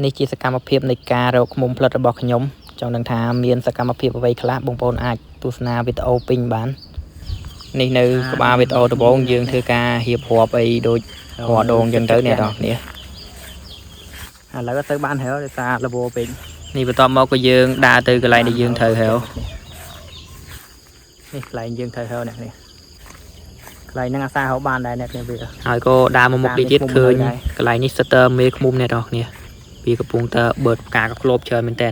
នេះជាសកម្មភាពនៃការរកឃ្មុំផ្លិតរបស់ខ្ញុំចង់ដឹងថាមានសកម្មភាពអ្វីខ្លះបងប្អូនអាចទស្សនាវីដេអូពេញបាននេះនៅក្បាលវីដេអូដំបូងយើងធ្វើការរៀបរាប់អីដូចរដងអញ្ចឹងទៅអ្នកនរគ្នាឥឡូវទៅបានហើយដោយសារលវពេកនេះបន្ទាប់មកក៏យើងដើរទៅកន្លែងដែលយើងត្រូវហើយនេះកន្លែងយើងត្រូវហើយអ្នកនេះកន្លែងហ្នឹងអាសាហៅបានដែរអ្នកនេះវាហើយក៏ដើរមកមុខទៀតឃើញកន្លែងនេះសិតតែមេឃ្មុំអ្នកនរគ្នាវាកំពុងតែបឺតផ្កាក៏ក្លូបច្រើនមែនតើ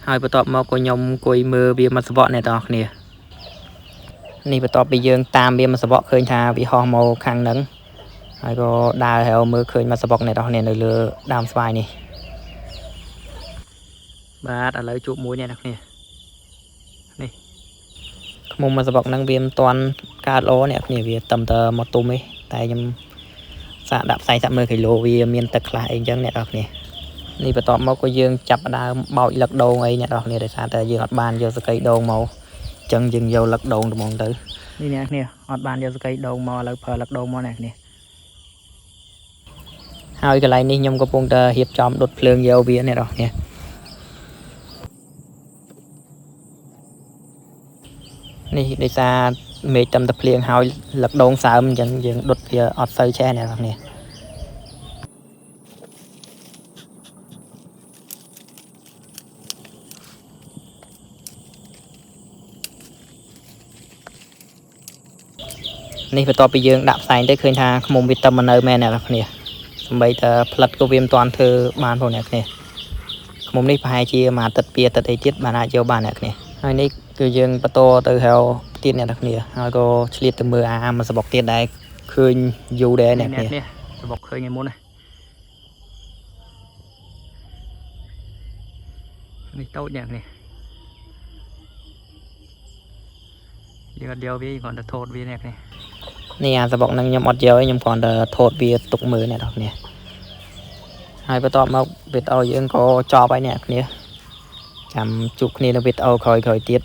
ហើយបន្ទាប់មកក៏ខ្ញុំអង្គុយមើលវាមកសបកអ្នកនរគ្នានេះបន្ទាប់ពីយើងតាមវាមកសបកឃើញថាវាហោះមកខាងហ្នឹងហើយក៏ដើរហៅមើលឃើញមកសបកអ្នកនរគ្នានៅលើដើមស្វាយនេះបាទឥឡូវជួបមួយអ្នកនរគ្នានេះខ្មុំមកសបកហ្នឹងវាមិនទាន់កើតល្អអ្នកគ្នាវាតឹមតើមកទុំឯងតែខ្ញុំសាកដាក់ផ្សាយសាក់មើលគីឡូវាមានទឹកខ្លះអីចឹងអ្នកនរគ្នានេះបន្ទាប់មកក៏យើងចាប់ដើមបោចលឹកដូងអីអ្នកនរគ្នាដោយសារតែយើងអត់បានយកសកៃដូងមកអញ្ចឹងយើងយកលឹកដូងត្មងទៅនេះអ្នកគ្នាអត់បានយកសកៃដូងមកឥឡូវប្រើលឹកដូងមកអ្នកគ្នាហើយកន្លែងនេះខ្ញុំកំពុងតែរៀបចំដុតភ្លើងយកវាអ្នកនរគ្នានេះដោយសារមេឃតឹមតែភ្លៀងហើយលឹកដូងសើមអញ្ចឹងយើងដុតវាអត់សូវឆេះអ្នកនរគ្នានេះបន្ទាប់ពីយើងដាក់ផ្សែងទៅឃើញថាខ្មុំវាតឹមមកនៅមែនអ្នកនរគ្នាសម្បីតែផ្លិតក៏វាមិនទាន់ធ្វើបានផងអ្នកគ្នាខ្មុំនេះប្រហែលជាមួយអាទិត្យពីរអាទិត្យអីទៀតបានអាចយកបានអ្នកគ្នាហើយនេះគឺយើងបន្តទៅហៅទៀតអ្នកនរគ្នាហើយក៏ឆ្លៀតទៅមើលអាមួយសបុកទៀតដែរឃើញយូរដែរអ្នកគ្នាសបុកឃើញឯមុននេះតូចអ្នកគ្នាយើងអត់យកវាគ្រាន់តែថតវាអ្នកគ្នានេះអាសបុកហ្នឹងខ្ញុំអត់យកទេខ្ញុំគ្រាន់តែថតវាទុកមើលអ្នកនរគ្នាហើយបន្ទាប់មកវីដេអូយើងក៏ចប់ហើយអ្នកគ្នាចាំជួបគ្នានៅវីដេអូក្រោយៗទៀត